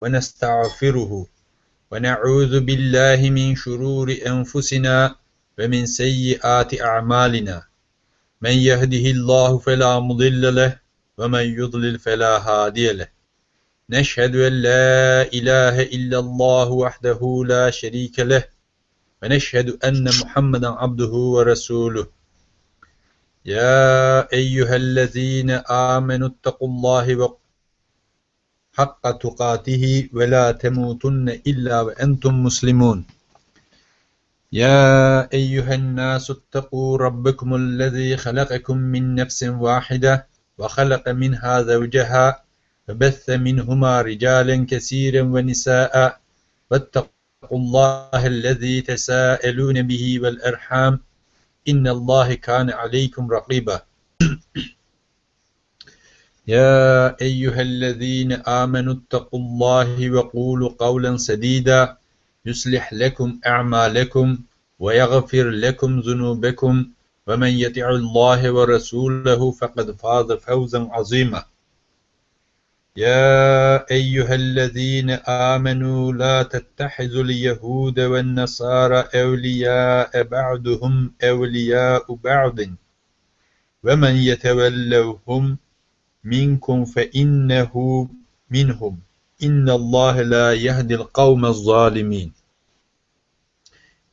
ونستغفره ونعوذ بالله من شرور أنفسنا ومن سيئات أعمالنا من يهده الله فلا مضل له ومن يضلل فلا هادي له نشهد أن لا إله إلا الله وحده لا شريك له ونشهد أن محمدا عبده ورسوله يا أيها الذين آمنوا اتقوا الله حق تقاته ولا تموتن إلا وأنتم مسلمون يا أيها الناس اتقوا ربكم الذي خلقكم من نفس واحدة وخلق منها زوجها فبث منهما رجالا كثيرا ونساء واتقوا الله الذي تساءلون به والأرحام إن الله كان عليكم رقيبا يا أيها الذين آمنوا اتقوا الله وقولوا قولا سديدا يصلح لكم أعمالكم ويغفر لكم ذنوبكم ومن يطع الله ورسوله فقد فاز فوزا عظيما يا أيها الذين آمنوا لا تتخذوا اليهود والنصارى أولياء بعضهم أولياء بعض ومن يتولوهم منكم فإنه منهم إن الله لا يهدي القوم الظالمين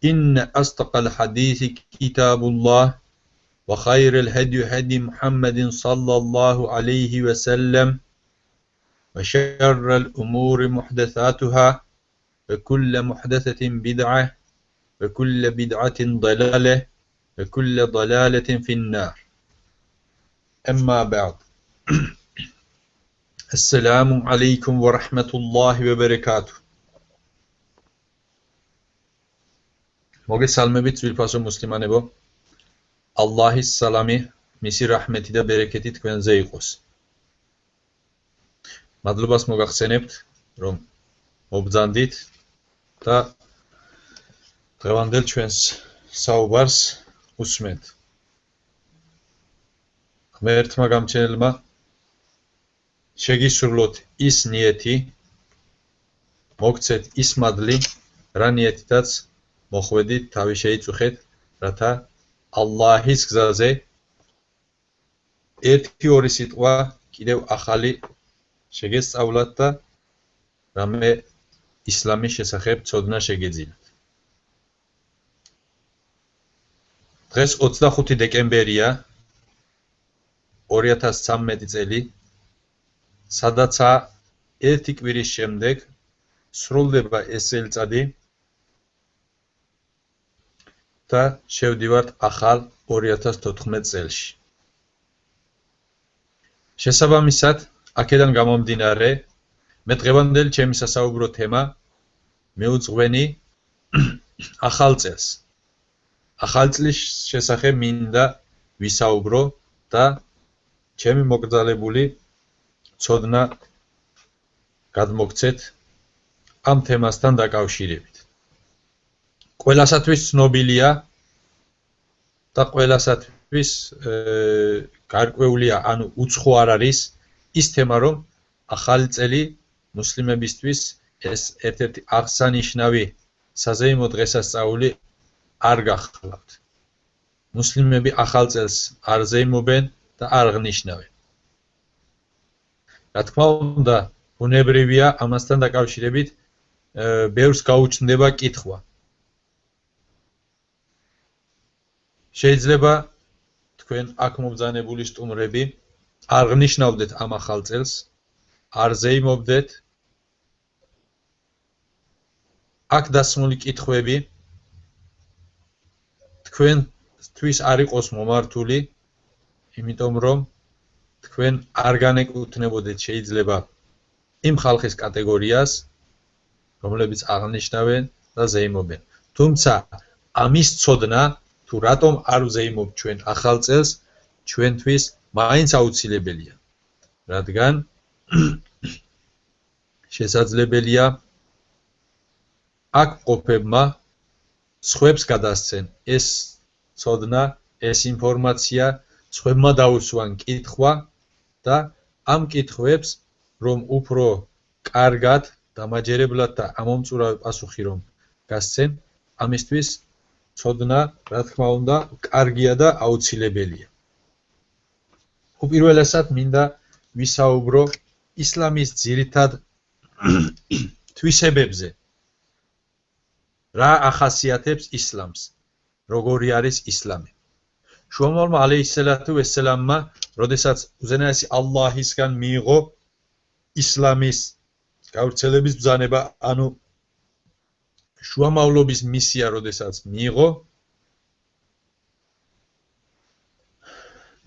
إن أصدق الحديث كتاب الله وخير الهدي هدي محمد صلى الله عليه وسلم وشر الأمور محدثاتها وكل محدثة بدعة وكل بدعة ضلالة وكل ضلالة في النار أما بعد السلام عليكم ورحمة الله وبركاته მოგესალმებით ძვირფასო მუსლიმანებო ალლაჰის სალამი მისი რაჰმეთი და ბერეკეთი თქვენზე იყოს მადლობას მოგახსენებთ რომ მობრძანდით და დღევანდელ ჩვენს საუბარს უსმენთ ღმერთმა გამჩენელმა შეგისურვოთ ის ნიეთი მოგცეთ ის მადლი რა ნიეთითაც მოხვედით თავი შეიწუხეთ რათა ალლაჰის გზაზე ერთი-ორი სიტყვა კიდევ ახალი შეგესწავლათ და რამე ისლამის შესახებ ცოდნა შეგეძინათ დღეს 25 დეკემბერია 2013 წელი სადაცა ერთი კვირის შემდეგ სრულდება ეს წელიწადი და შევდივართ ახალ 2014 წელში. შესაბამისად, აქედან გამომდინარე, მე დღევანდელი ჩემი სასაუბრო თემა მეუძღვენი ახალ წელს. ახალ წლის შესახებ მინდა ვისაუბრო და ჩემი მოგრძალებული ცოდნა გადმოგცეთ ამ თემასთან დაკავშირებით. ყველასათვის ცნობილია და ყველასათვის გარკვეულია, ანუ უცხო არ არის ის თემა, რომ ახალი წელი მუსლიმებისთვის ეს ერთ-ერთი აღსანიშნავი საზეიმო დღესასწაული არ გახლავთ. მუსლიმები ახალ წელს არ ზეიმობენ და არ აღნიშნავენ. რა თქმა უნდა, ბუნებრივია ამასთან დაკავშირებით ბევრს გაუჩნდება კითხვა. შეიძლება თქვენ აქ მომბრძანებული სტუმრები არ აღნიშნავდეთ ამ ახალ წელს, არ ზეიმობდეთ. აქ დასმული კითხვები თქვენთვის არ იყოს მომართული, იმიტომ რომ თქვენ არ განეკუთვნებოდეთ შეიძლება იმ ხალხის კატეგორიას, რომლებიც აღნიშნავენ და ზეიმობენ. თუმცა ამის ცოდნა თუ რატომ არ ვზეიმობთ ჩვენ ახალ წელს, ჩვენთვის მაინც აუცილებელია. რადგან შესაძლებელია აქ ყოფებმა სხვებს გადასცენ ეს ცოდნა, ეს ინფორმაცია, სხვებმა დაუსვან კითხვა და ამ კითხვებს რომ უფრო კარგად დამაჯერებლად და ამომწურავი პასუხი რომ გასცენ, ამისთვის ცოდნა, რა თქმა უნდა, კარგია და აუცილებელია. უპირველესად მინდა ვისაუბრო ისლამის ძირითად თვისებებზე. რა ახასიათებს ისლამს? როგორი არის ისლამი? შუამავლმა ალეისალათუ ვესალამმა, როდესაც უზენაესი ალლაჰისგან მიიღო ისლამის გავრცელების ბრძანება, ანუ შუამავლობის მისია, როდესაც მიიღო,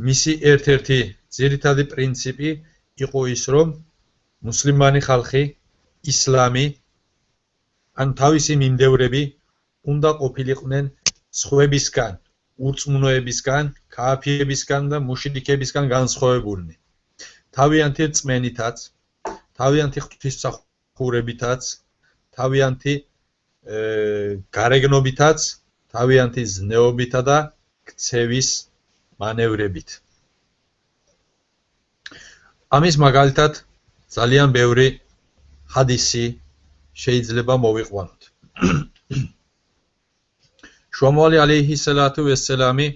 მისი ერთ-ერთი ძირითადი პრინციპი იყო ის, რომ მუსლიმანი ხალხი, ისლამი, ან თავისი მიმდევრები უნდა ყოფილიყვნენ სხვებისგან, ურწმუნოებისგან, ქააფირებისგან და მუშრიკებისგან განსხვავებულნი. თავიანთი რწმენითაც, თავიანთი ღვთისმსახურებითაც, თავიანთი გარეგნობითაც, თავიანთი ზნეობითა და ქცევის მანევრებით. ამის მაგალითად ძალიან ბევრი ჰადისი შეიძლება მოვიყვანოთ. შუამავალი ალეიჰისალათუ ვესალამი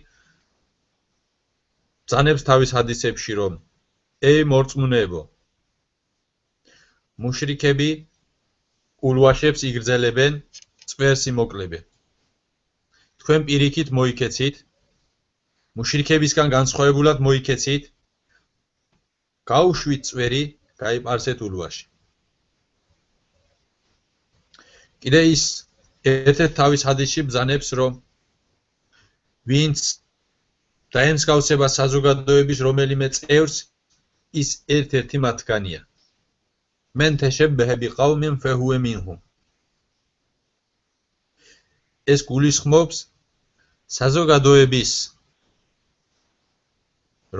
ბრძანებს თავის ჰადისებში, რომ ე მორწმუნეებო, მუშრიკები ულვაშებს იგრძელებენ, წვერს იმოკლებენ. თქვენ პირიქით მოიქეცით, მუშრიკებისგან განსხვავებულად მოიქეცით, გაუშვით წვერი, გაიპარსეთ ულვაში. კიდე ის ერთ-ერთ თავის ჰადისში ბრძანებს, რომ ვინც დაემსგავსება საზოგადოების რომელიმე წევრს, ის ერთ-ერთი მათგანია. მენ თეშებეჰე ბიყაუმინ ფეჰუე მინჰუმ. ეს გულისხმობს საზოგადოების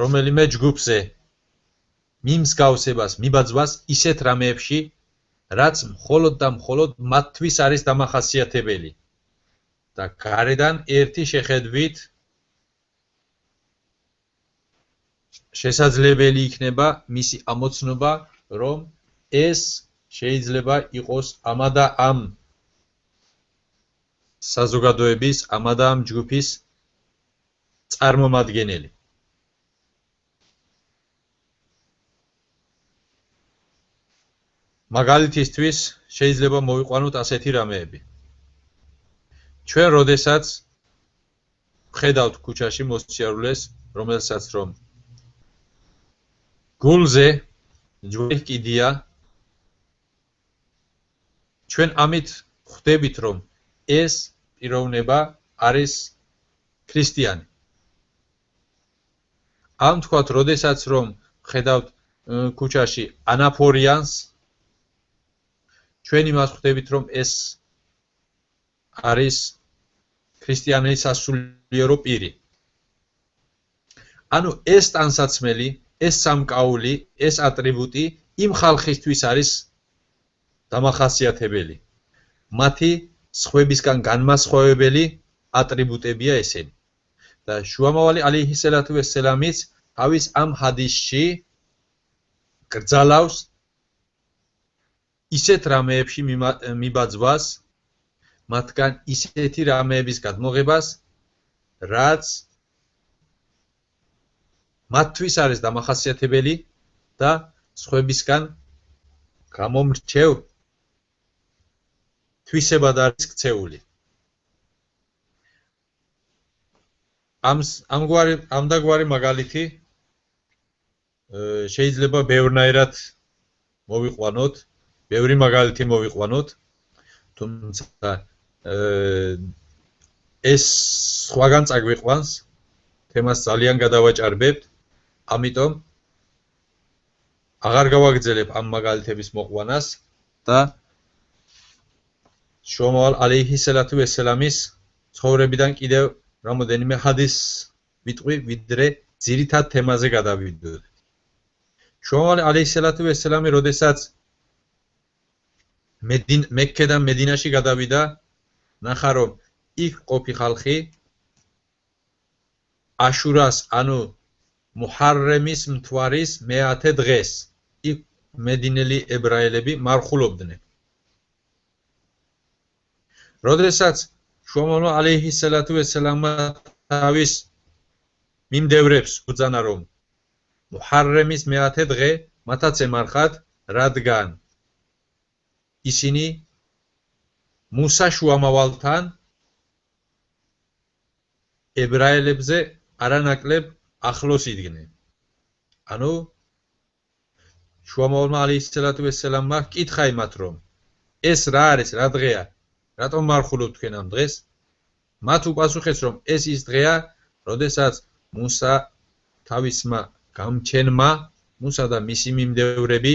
რომელიმე ჯგუფზე მიმსგავსებას, მიბაძვას ისეთ რამეებში, რაც მხოლოდ და მხოლოდ მათთვის არის დამახასიათებელი და გარედან ერთი შეხედვით შესაძლებელი იქნება მისი ამოცნობა, რომ ეს შეიძლება იყოს ამა და ამ საზოგადოების, ამა და ამ ჯგუფის წარმომადგენელი. მაგალითისთვის შეიძლება მოვიყვანოთ ასეთი რამეები. ჩვენ როდესაც ვხედავთ ქუჩაში მოსიარულეს, რომელსაც რომ გულზე ჯვარი კიდია, ჩვენ ამით ხვდებით, რომ ეს პიროვნება არის ქრისტიანი. ამ თქვათ, როდესაც რომ ვხედავთ ქუჩაში ანაფორიანს, ჩვენ იმას ხვდებით, რომ ეს არის ქრისტიანის სასულიერო პირი. ანუ ეს ტანსაცმელი, ეს სამკაული, ეს ატრიბუტი იმ ხალხისთვის არის დამახასიათებელი. მათი სხვებისგან განმასხვავებელი ატრიბუტებია ესენი. და შუამავალი ალეიჰისალათუ ვესალამიც თავის ამ ჰადისში გრძალავს ისეთ რამეებში მიბაძვას, მათგან ისეთი რამეების გადმოღებას, რაც მათთვის არის დამახასიათებელი და სხვებისგან გამომრჩევ თვისებად არის ქცეული. ამდაგვარი მაგალითი შეიძლება ბევრნაირად მოვიყვანოთ, ბევრი მაგალითი მოვიყვანოთ, თუმცა ეს სხვაგან წაგვიყვანს, თემას ძალიან გადავაჭარბებთ, ამიტომ აღარ გავაგრძელებ ამ მაგალითების მოყვანას და შუამავალ ალეიჰისალათუ ვესალამის ცხოვრებიდან კიდევ რამოდენიმე ჰადის ვიტყვი, ვიდრე ძირითად თემაზე გადავიდოდეთ. შუამავალ ალეიჰისალათუ ვესალამი, როდესაც მექედან მედინაში გადავიდა, ნახა რომ იქ ყოფი ხალხი აშურას, ანუ მუჰარრემის მთვარის მე-10 დღეს იქ მედინელი ებრაელები მარხულობდნენ. როდესაც შუამავლმა ალეიჰისალათუ ვესალამმა თავის მიმდევრებს უძანა რომ მუჰარრემის მე-10 დღე მათაც ემარხათ, რადგან ისინი მუსა შუამავალთან ებრაელებზე არანაკლებ ახლოს იდგნენ. ანუ შუამავალმა ალეიჰისალათუ ვესალამმა კითხა იმათ რომ ეს რა არის, რა დღეა, რატომ მარხულობთ თქვენ ამ დღეს? მათ უპასუხეს რომ ეს ის დღეა, როდესაც მუსა თავისმა გამჩენმა, მუსა და მისი მიმდევრები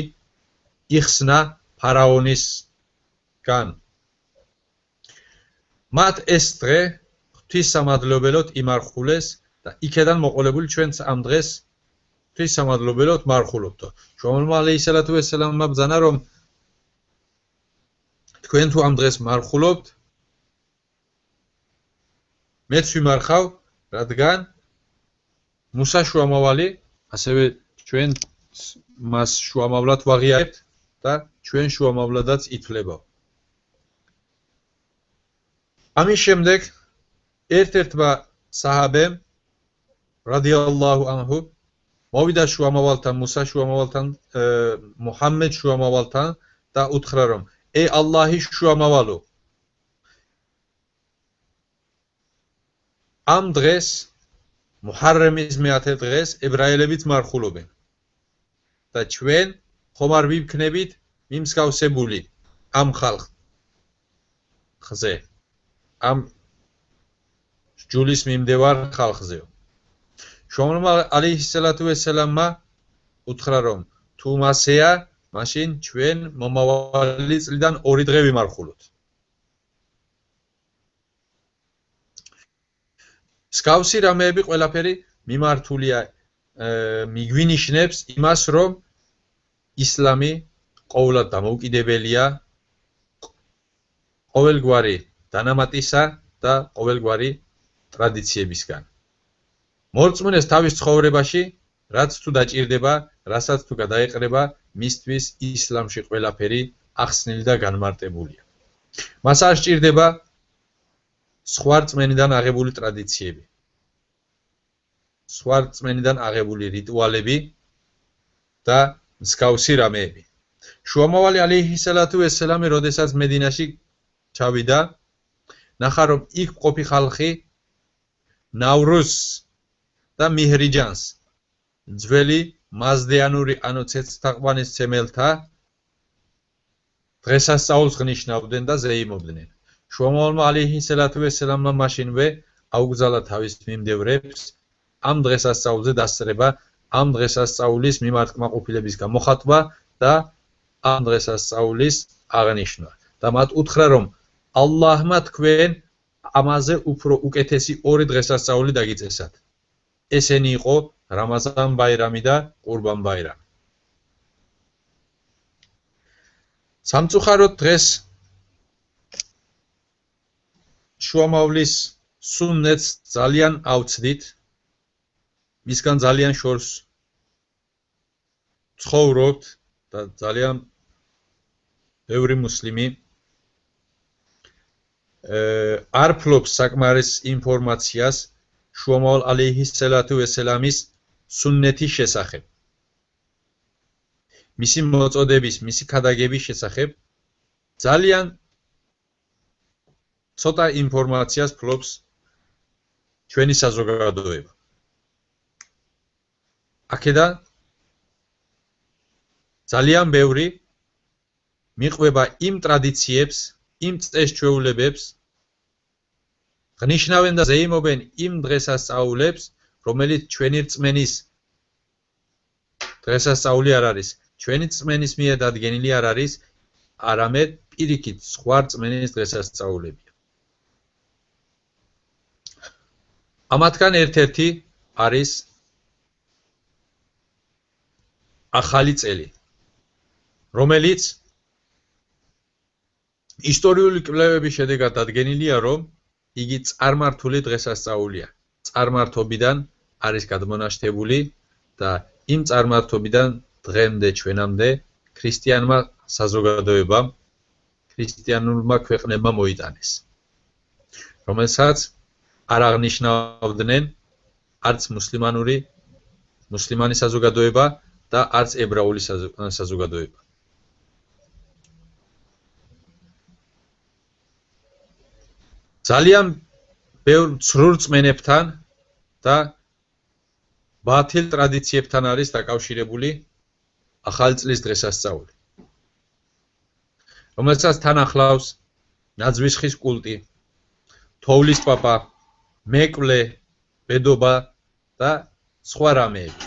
იხსნა ფარაონისგან. მათ ეს დღე ღვთისმადლობელოდ იმარხულეს და იქედან მოყოლებული ჩვენც ამ დღეს ღვთისმადლობელოდ მარხულობთო. შუამავლმა ალეიჰისალათუ ვესალამმა ბრძანა რომ თქვენ თუ ამ დღეს მარხულობთ, მეც ვიმარხავ, რადგან მუსა შუამავალი, ასევე ჩვენ მას შუამავლად ვაღიარებთ და ჩვენ შუამავლადაც ითვლება. ამის შემდეგ ერთ-ერთმა საჰაბემ რადიალლაჰუ ანჰუ მოვიდა შუამავალთან, მუსა შუამავალთან, მუჰამმედ შუამავალთან და უთხრა რომ ე ალლაჰის შუამავალო, ამ დღეს მუჰარრემის მე-10 დღეს ებრაელებიც მარხულობენ და ჩვენ ხომ არ ვიქნებით მიმსგავსებული ამ ხალხზე, ამ ჯულის მიმდევარ ხალხზე. შუამავლმა ალეიჰისალათუ ვესალამმა უთხრა რომ თუ მასეა, მაშინ ჩვენ მომავალი წლიდან 2 დღე ვიმარხულოთ. მსგავსი რამეები ყველაფერი მიმართულია მიგვინიშნებს იმას, რომ ისლამი ყოვლად დამოუკიდებელია ყოველგვარი დანამატისა და ყოველგვარი ტრადიციებისგან. მორწმუნეს თავის ცხოვრებაში, რაც თუ დაჭირდება, რასაც თუ გადაეყრება, მისთვის ისლამში ყველაფერი ახსნილი და განმარტებულია. მას არ სჭირდება სხვა რწმენიდან აღებული ტრადიციები, სხვა რწმენიდან აღებული რიტუალები და მსგავსი რამეები. შუამავალი ალეიჰისალათუ ვესალამი როდესაც მედინაში ჩავიდა, ნახა რომ იქ მყოფი ხალხი ნავრუზს და მიჰრიჯანს, ძველი მაზდეანური ანუ ცეცხლთაყვანისმცემელთა დღესასწაულს ღნიშნავდნენ და ზეიმობდნენ. შუამავალმა ალეიჰისალათუ ვესალამმა მაშინვე აუგზავნა თავის მიმდევრებს ამ დღესასწაულზე დასწრება, ამ დღესასწაულის მიმართკმაყოფილების გამოხატვა და ამ დღესასწაულის აღნიშვნა და მათ უთხრა რომ ალლაჰმა თქვენ ამაზე უფრო უკეთესი 2 დღესასწაული დაგიწესათ. ესენი იყო რამაზან ბაირამი და ყურბან ბაირამი. სამწუხაროდ დღეს შუამავლის სუნნეტს ძალიან ავცდით, მისგან ძალიან შორს ცხოვრობთ და ძალიან ბევრი მუსლიმი არ ფლობს საკმარის ინფორმაციას შუამავალ ალეიჰისალათუ ვესალამის სუნნეთის შესახებ. მისი მოწოდების, მისი ქადაგების შესახებ ძალიან ცოტა ინფორმაციას ფლობს ჩვენი საზოგადოება. აქედან ძალიან ბევრი მიყვება იმ ტრადიციებს, იმ წესჩვეულებებს, ღნიშნავენ და ზეიმობენ იმ დღესასწაულებს, რომელიც ჩვენი რწმენის დღესასწაული არ არის, ჩვენი რწმენის მიერ დადგენილი არ არის, არამედ პირიქით სხვა რწმენის დღესასწაულებია. ამათგან ერთ-ერთი არის ახალი წელი, რომელიც ისტორიული კვლევების შედეგად დადგენილია, რომ იგი წარმართული დღესასწაულია. წარმართობიდან არის გადმონაშთებული და იმ წარმართობიდან დღემდე ჩვენამდე ქრისტიანმა საზოგადოებამ, ქრისტიანულმა ქვეყნებმა მოიტანეს. რომელსაც არ აღნიშნავდნენ არც მუსლიმანი საზოგადოება და არც ებრაული საზოგადოება. ძალიან ბევრ ცრურ რწმენებთან და ბათილ ტრადიციებთან არის დაკავშირებული ახალი წლის დღესასწაული, რომელსაც თან ახლავს ნაძვის ხის კულტი, თოვლის პაპა, მეკვლე, ბედობა და სხვა რამეები,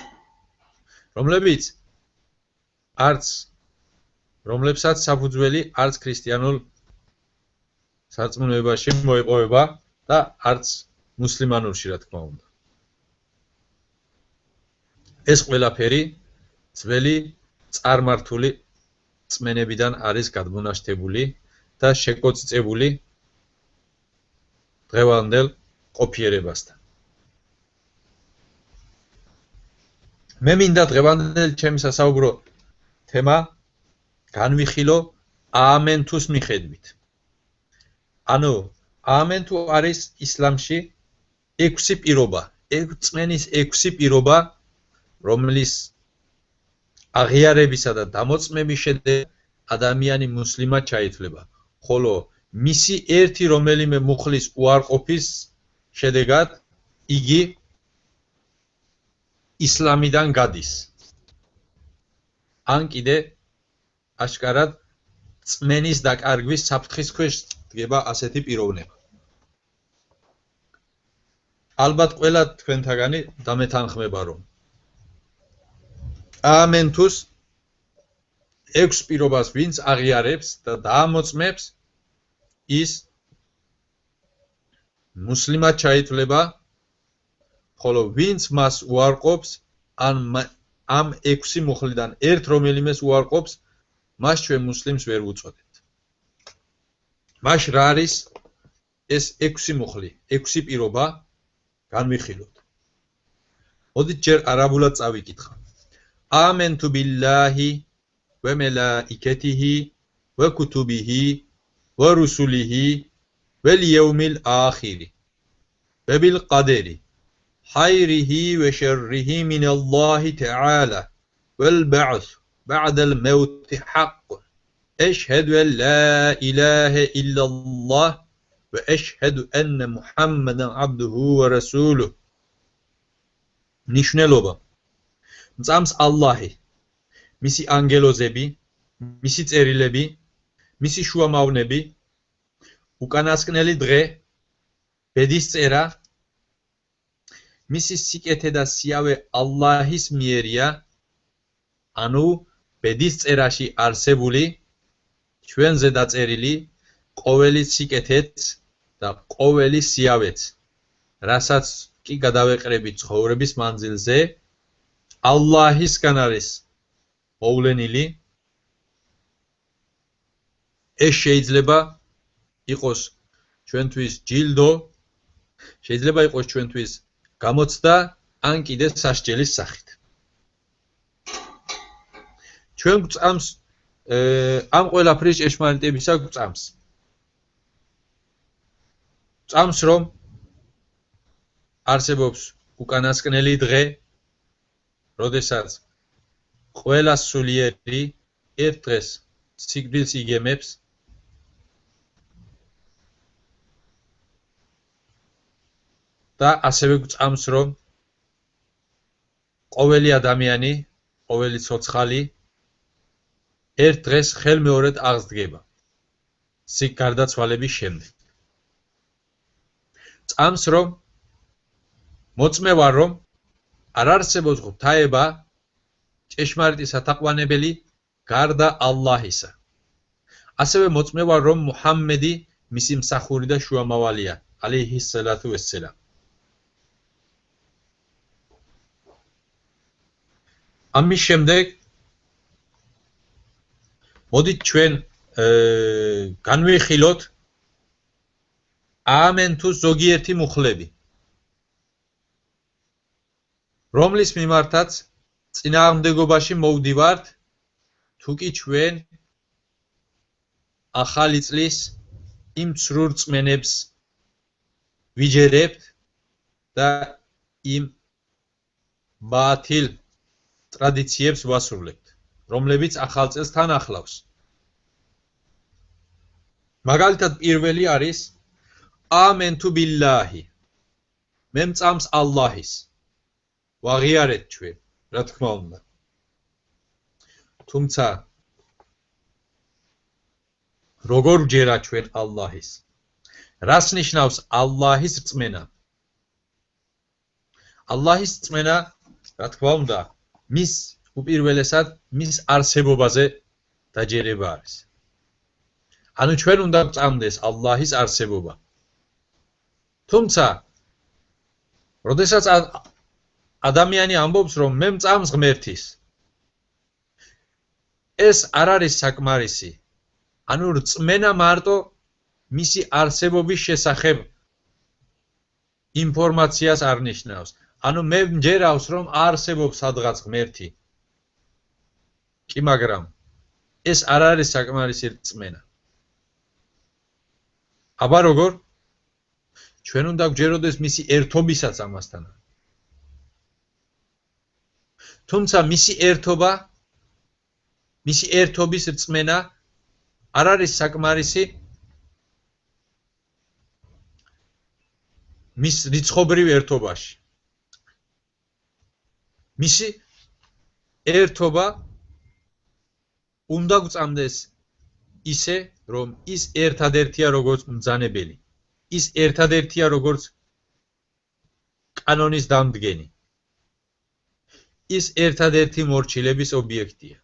რომლებსაც საფუძველი არც ქრისტიანულ სარწმუნოებაში მოეპოვება და არც მუსლიმანურში, რა თქმა უნდა. ეს ყველაფერი ძველი წარმართული რწმენებიდან არის გადმონაშთებული და შეკოწიწებული დღევანდელ ყოფიერებასთან. მე მინდა დღევანდელი ჩემი სასაუბრო თემა განვიხილო აამენთუს მიხედვით. ანუ აამენთუ არის ისლამში 6 პირობა, რწმენის 6 პირობა, რომლის აღიარებისა და დამოწმების შედეგად ადამიანი მუსლიმად ჩაითვლება, ხოლო მისი ერთი რომელიმე მუხლის უარყოფის შედეგად იგი ისლამიდან გადის. ან კიდე აშკარად წმენის დაკარგვის საფრთხის ქვეშ დგება ასეთი პიროვნება. ალბათ ყველა თქვენთაგანი დამეთანხმება, რომ აამენთუს 6 პირობას ვინც აღიარებს და დაამოწმებს, ის მუსლიმად ჩაითვლება, ხოლო ვინც მას უარყოფს, ამ 6 მუხლიდან ერთ რომელიმეს უარყოფს, მას ჩვენ მუსლიმს ვერ ვუწოდებთ. მაშ რა არის ეს 6 მუხლი, 6 პირობა განვიხილოთ. მოდით ჯერ არაბულად წავიკითხავ. آمنت بالله وملائكته وكتبه ورسله واليوم الآخر وبالقدر خيره وشره من الله تعالى والبعث بعد الموت حق أشهد أن لا إله إلا الله وأشهد أن محمدا عبده ورسوله. ნიშნულობა მწამს ალლაჰი, მისი ანგელოზები, მისი წერილები, მისი შუამავნები, უკანასკნელი დღე, ბედისწერა, მისი სიკეთე და სიავე ალლაჰის მიერია, ანუ ბედისწერაში არსებული ჩვენზე დაწერილი ყოველი სიკეთეც და ყოველი სიავეც, რასაც კი გადავეყრებით ცხოვრების მანძილზე, ალლაჰისგან არის მოვლენილი. ეს შეიძლება იყოს ჩვენთვის ჯილდო, შეიძლება იყოს ჩვენთვის გამოცდა, ან კიდე სასჯელის სახით. ჩვენ გვწამს ამ ყველაფრის ჭეშმარიტებისა გვწამს. წამს რომ არსებობს უკანასკნელი დღე, როდესაც ყველა სულიერი ერთ დღეს სიკვდილს იგემებს და ასევე გვწამს რომ ყოველი ადამიანი, ყოველი ცოცხალი ერთ დღეს ხელმეორედ აღსდგება სიკ გარდაცვალების შემდეგ. წამს რომ მოწმევა რომ არ არსებობს ღვთაება ჭეშმარიტი სათაყვანებელი გარდა ალლაჰისა. ასევე მოწმევა რომ მუჰამმედი მისი მსახური და შუამავალია, ალეიჰის სალათუ ვესსალამ. ამის შემდეგ მოდით ჩვენ განვიხილოთ აამენთუს ზოგიერთი მუხლები, რომლის მიმართაც წინააღმდეგობაში მოვდივართ, თუ კი ჩვენ ახალი წლის იმ ცრურ რწმენებს ვიჯერებთ და იმ ბათილ ტრადიციებს ვასრულებთ, რომლებიც ახალ წელს თან ახლავს. მაგალითად პირველი არის ამენტუ ბილლაჰი. მე მწამს ალლაჰის. ვაღიარეთ ჩვენ, რა თქმა უნდა. თუმცა როგორ ვჯერა ჩვენ ალლაჰის? რას ნიშნავს ალლაჰის რწმენა? ალლაჰის რწმენა, რა თქმა უნდა, მის უპირველესად მის არსებობაზე დაჯერება არის. ანუ ჩვენ უნდა გვწამდეს ალლაჰის არსებობა. თუმცა, როდესაც ადამიანი ამბობს, რომ მე მწამს ღმერთის, ეს არ არის საკმარისი. ანუ რწმენა მარტო მისი არსებობის შესახებ ინფორმაციას არ ნიშნავს. ანუ მე მჯერავს, რომ არსებობს სადღაც ღმერთი. კი, მაგრამ ეს არ არის საკმარისი რწმენა. აბა როგორ? ჩვენ უნდა გვჯეროდეს მისი ერთობისაც ამასთან. თუმცა მისი ერთობის რწმენა არ არის საკმარისი მის რიცხობრივ ერთობაში. მისი ერთობა უნდა გვწამდეს ისე, რომ ის ერთადერთია როგორც მბრძანებელი, ის ერთადერთია როგორც კანონის დამდგენი, ის ერთადერთი მორჩილების ობიექტია,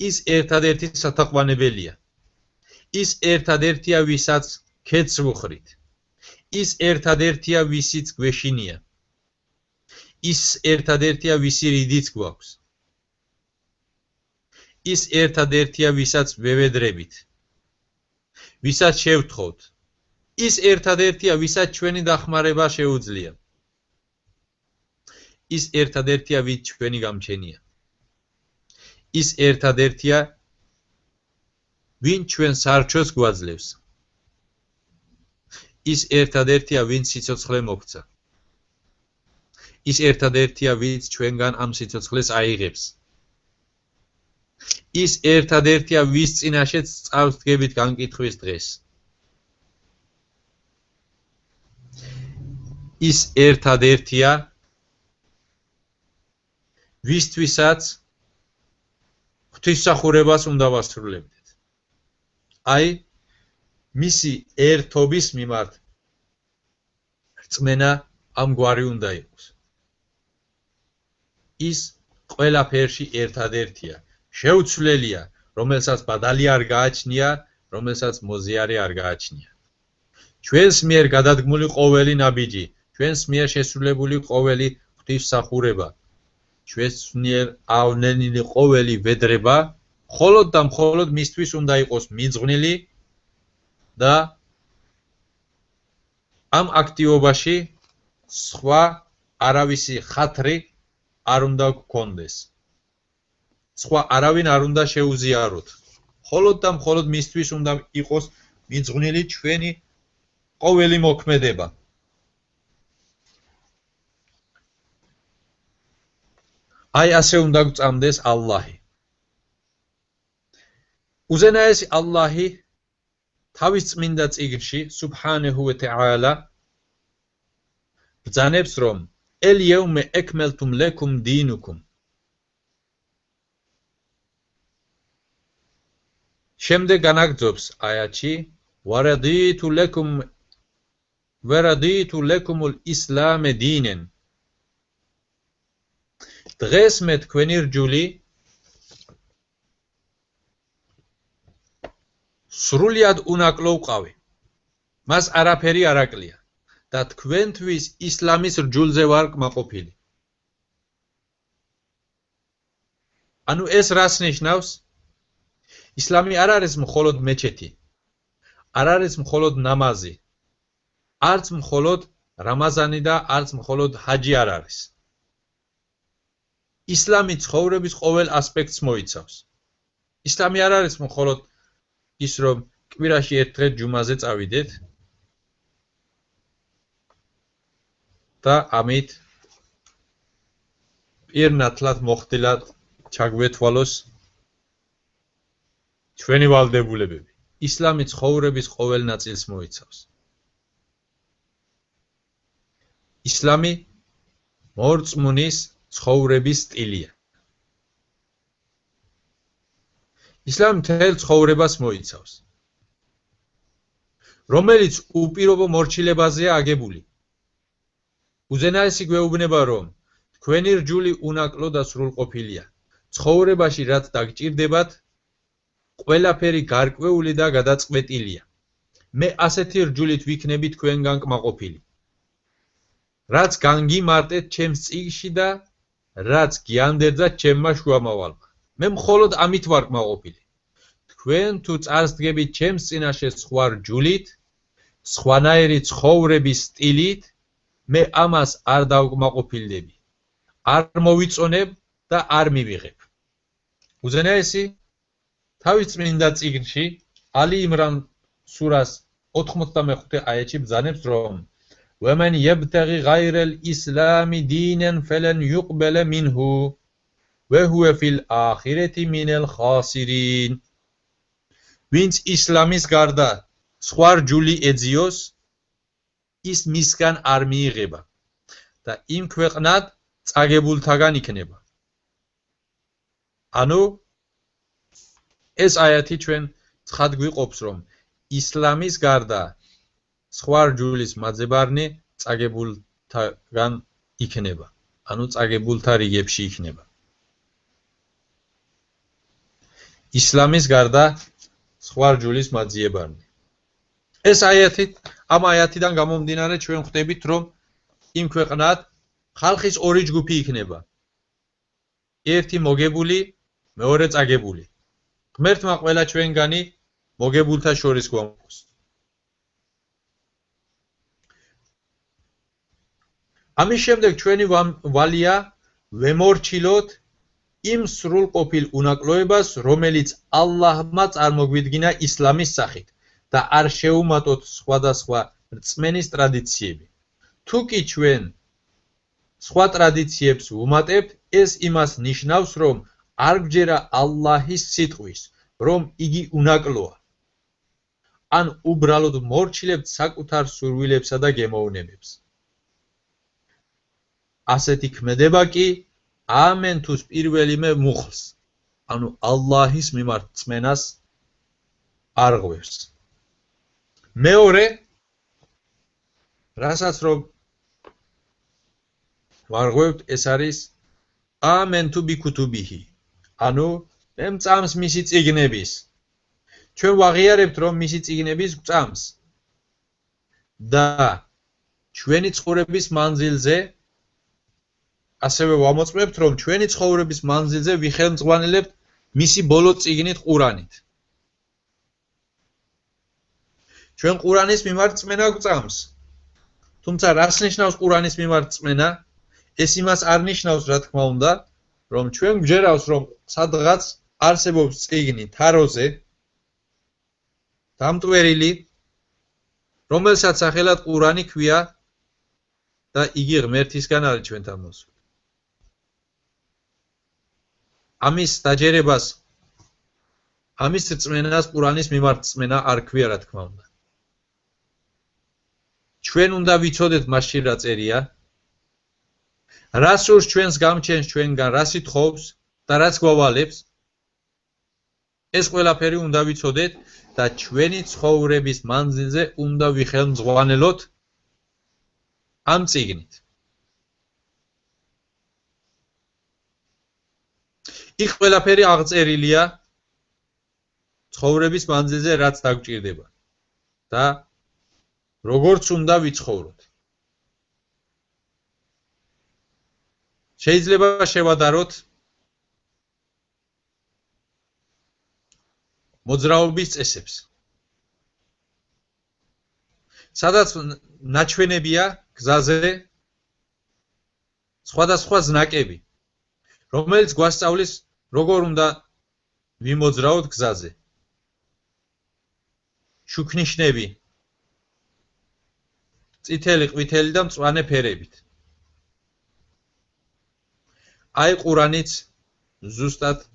ის ერთადერთი სათაყვანებელია, ის ერთადერთია, ვისაც ქედს ვუხრით, ის ერთადერთია, ვისიც გვეშინია, ის ერთადერთია, ვისი რიდიც გვაქვს, ის ერთადერთია, ვისაც ვევედრებით, ვისაც შევთხოვთ, ის ერთადერთია, ვისაც ჩვენი დახმარება შეუძლია, ის ერთადერთია, ვით ჩვენი გამჩენია, ის ერთადერთია, ვინ ჩვენ სარჩოს გვაძლევს, ის ერთადერთია, ვინ სიცოცხლე მოგცა, ის ერთადერთია, ვინც ჩვენგან ამ სიცოცხლეს აიღებს, ის ერთადერთია, ვის წინაშეც წავსდგებით განკითხვის დღეს, ის ერთადერთია, ვისთვისაც ღვთისმსახურებას უნდა ვასრულებდეთ. აი, მისი ერთობის მიმართ რწმენა ამგვარი უნდა იყოს. ის ყველაფერში ერთადერთია, შეუცვლელია, რომელსაც ბადალი არ გააჩნია, რომელსაც მოზიარე არ გააჩნია. ჩვენს მიერ გადადგმული ყოველი ნაბიჯი, ჩვენს მიერ შესრულებული ყოველი ღვთისმსახურება, ჩვენს მიერ ავნენილი ყოველი ვედრება, მხოლოდ და მხოლოდ მისთვის უნდა იყოს მიძღვნილი და ამ აქტივობაში სხვა არავისი ხათრი არ უნდა გქონდეს. სხვა არავინ არ უნდა შეუზიაროთ. მხოლოდ და მხოლოდ მისთვის უნდა იყოს მიძღვნილი ჩვენი ყოველი მოქმედება. აი ასე უნდა გვწამდეს ალლაჰი. უზენაესი ალლაჰი თავის წმინდა წიგნში სუბჰანაჰუ ვა თაალა ბრძანებს, რომ ელ-იეუმე ეკმელტუმ ლეკუმ დინუკუმ. შემდეგ განაგრძობს აიათში ვარადიტუ ლეკუმულ ისლამე დინენ. დღეს მე თქვენი რჯული სრულიად უნაკლო ვყავი. მას არაფერი არ აკლია და თქვენთვის ისლამის რჯულზე ვარ კმაყოფილი. ანუ ეს რას ნიშნავს? ისლამი არ არის მხოლოდ მეჩეთი, არ არის მხოლოდ ნამაზი, არც მხოლოდ რამაზანი და არც მხოლოდ ჰაჯი არ არის. ისლამი ცხოვრების ყოველ ასპექტს მოიცავს. ისლამი არ არის მხოლოდ ის, რომ კვირაში ერთ დღეს ჯუმაზე წავიდეთ, და ამით პირნათლად მოხდილად ჩაგვეთვალოს ჩვენი ვალდებულებები. ისლამი ცხოვრების ყოველ ნაწილს მოიცავს. ისლამი მორწმუნის ცხოვრების სტილია. ისლამი მთელ ცხოვრებას მოიცავს, რომელიც უპირობო მორჩილებაზეა აგებული. უზენაესი გვეუბნება, რომ თქვენი რჯული უნაკლო და სრულყოფილია. ცხოვრებაში რაც დაგჭირდებათ, ყველაფერი გარკვეული და გადაწყვეტილია. მე ასეთი რჯულით ვიქნები თქვენგან კმაყოფილი. რაც განგიმარტეთ ჩემს წიგნში და რაც გიანდერძათ ჩემმა შუამავალმა. მე მხოლოდ ამით ვარ კმაყოფილი. თქვენ თუ წარსდგებით ჩემს წინაშე სხვა რჯულით, სხვანაირი ცხოვრების სტილით, მე ამას არ დავკმაყოფილდები. არ მოვიწონებ და არ მივიღებ. უზენაესი თავის წმინდა წიგნში ალი იმრან სურას 85 აიეთში ბრძანებს, რომ وَمَنْ يَبْتَغِ غَيْرَ الْإِسْلَامِ دِينًا فَلَنْ يُقْبَلَ مِنْهُ وَهُوَ فِي الْآخِرَةِ مِنَ الْخَاسِرِينَ. ვინც ისლამის გარდა სხვა რჯული ეძიოს, ის მისგან არ მიიღება და იმ ქვეყნად წაგებულთაგან იქნება. ანუ ეს აიათი ჩვენ ცხად გვიყოფს, რომ ისლამის გარდა სხვა რჯულის მაძებარნი წაგებულთაგან იქნება, ანუ წაგებულთა რიგებში იქნება. ისლამის გარდა სხვა რჯულის მაძიებარნი. ეს აიათი, ამ აიათიდან გამომდინარე ჩვენ ხვდებით, რომ იმ ქვეყნად ხალხის ორი ჯგუფი იქნება. ერთი მოგებული, მეორე წაგებული. ღმერთმა ყველა ჩვენგანი მოგებულთა შორის გვამოყოს. ამის შემდეგ ჩვენი ვალია ვემორჩილოთ იმ სრულყოფილ უნაკლოებას, რომელიც ალლაჰმა წარმოგვიდგინა ისლამის სახით და არ შეუმატოთ სხვადასხვა რწმენის ტრადიციები. თუ კი ჩვენ სხვა ტრადიციებს ვუმატებთ, ეს იმას ნიშნავს, რომ არ გვჯერა ალლაჰის სიტყვის, რომ იგი უნაკლოა. ან უბრალოდ მორჩილებთ საკუთარ სურვილებსა და გემოვნებებს. ასეთი ქმედება კი ამენთუს პირველიმე მუხლს, ანუ ალლაჰის მიმართ რწმენას არ ღვევს. მეორე, რასაც რომ ვარღვევთ, ეს არის ამენთუ ბიქუთუბიჰი, ანუ მე მწამს მისი წიგნების. ჩვენ ვაღიარებთ, რომ მისი წიგნების გვწამს და ჩვენი ცხოვრების მანძილზე ასევე ვამოწმებთ, რომ ჩვენი ცხოვრების მანძილზე ვიხელმძღვანელებთ მისი ბოლო წიგნით ყურანით. ჩვენ ყურანის მიმართ რწმენა გვწამს. თუმცა რას ნიშნავს ყურანის მიმართ რწმენა? ეს იმას არ ნიშნავს, რა თქმა უნდა, რომ ჩვენ გვჯერავს, რომ სადღაც არსებობს წიგნი თაროზე დამტვერილი, რომელსაც სახელად ყურანი ქვია და იგი ღმერთისგან არის ჩვენთან მოსული. ამის დაჯერებას, ამის რწმენას ყურანის მიმართ რწმენა არ ქვია, რა თქმა უნდა. ჩვენ უნდა ვიცოდეთ მასში რა წერია, რა სურს ჩვენს გამჩენს ჩვენგან, რა სითხოვს და რაც გვავალებს. ეს ყველაფერი უნდა ვიცოდეთ და ჩვენი ცხოვრების მანძილზე უნდა ვიხელმძღვანელოთ ამ წიგნით. იქ ყველაფერი აღწერილია ცხოვრების მანძილზე, რაც დაგჭირდება და როგორც უნდა ვიცხოვროთ. შეიძლება შევადაროთ მოძრაობის წესებს. სადაც ნაჩვენებია გზაზე სხვადასხვა ზნაკები, რომელიც გვასწავლის, როგორ უნდა ვიმოძრაოთ გზაზე. შუქნიშნები, წითელი, ყვითელი და მწვანე ფერებით. აი ყურანიც ზუსტად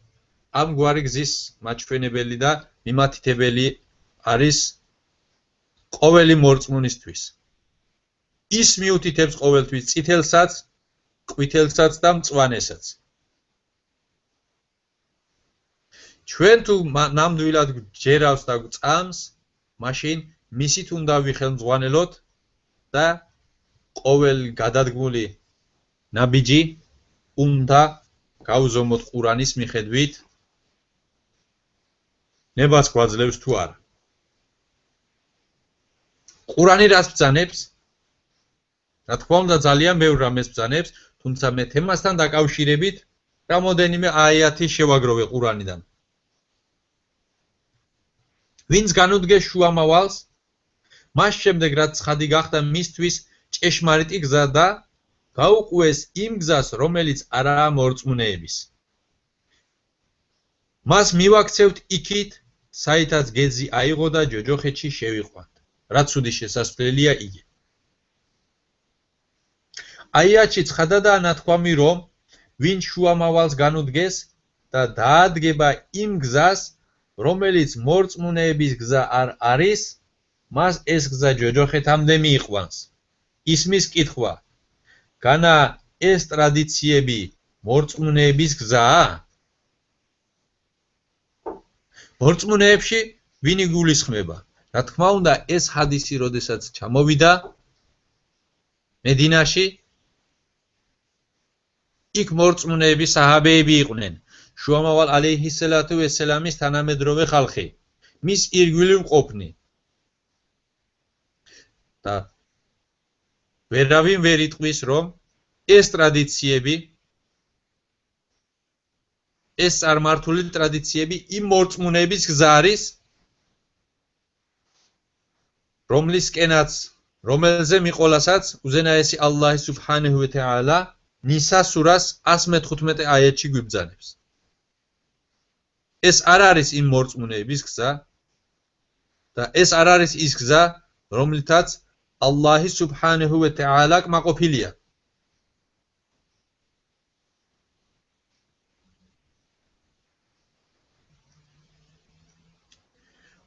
ამგვარი გზის მაჩვენებელი და მიმართებელი არის ყოველი მორწმუნისთვის. ის მიუთითებს ყოველთვის წითელსაც, ყვითელსაც და მწვანესაც. ჩვენ თუ ნამდვილად ჯერავს და წამს, მაშინ მისით უნდა ვიხელმძღვანელოთ და ყოველ გადადგმული ნაბიჯი უნდა გავზომოთ ყურანის მიხედვით, ნებას გვაძლევს თუ არა. ყურანი რას ბრძანებს? რა თქმა უნდა ძალიან ბევრ რამეს ბრძანებს, თუმცა მე თემასთან დაკავშირებით რამოდენიმე აიათი შევაგროვე ყურანიდან. ვინც განუდგეს შუამავალს, მას შემდეგ რაც ცხადი გახდა მისთვის ჭეშმარიტი გზა და გაუყვეს იმ გზას, რომელიც არაა მორწმუნეების. მას მივაქცევთ იქით, საითაც გეზი აიღო და ჯოჯოხეთში შევიყვანთ. რა ცუდი შესასვლელია იგი. აიათში ცხადადაა ნათქვამი, რომ ვინ შუამავალს განუდგეს და დაადგება იმ გზას, რომელიც მორწმუნეების გზა არ არის, მას ეს გზა ჯოჯოხეთამდე მიიყვანს. ისმის კითხვა: განა ეს ტრადიციები მორწმუნეების გზაა? მორწმუნეებში ვინ იგულისხმება? რა თქმა უნდა, ეს ჰადისი როდესაც ჩამოვიდა მედინაში, იქ მორწმუნეები საჰაბეები იყვნენ. შუამავალ ალეიჰისალათუ ვესალამის თანამედროვე ხალხი, მის ირგვლივ მყოფნი. და ვერავინ ვერ იტყვის, რომ ეს ტრადიციები, ეს წარმართული ტრადიციები იმ მორწმუნეების გზა არის, რომელზე მიყოლასაც უზენაესი ალლაჰი სუბჰანაჰუ ვა თაალა ნისა სურას 115 აიათში გვიბრძანებს. ეს არ არის იმ მორწმუნეების გზა და ეს არ არის ის გზა, რომლითაც ალლაჰი სუბჰანაჰუ ვა თაალა კმაყოფილია.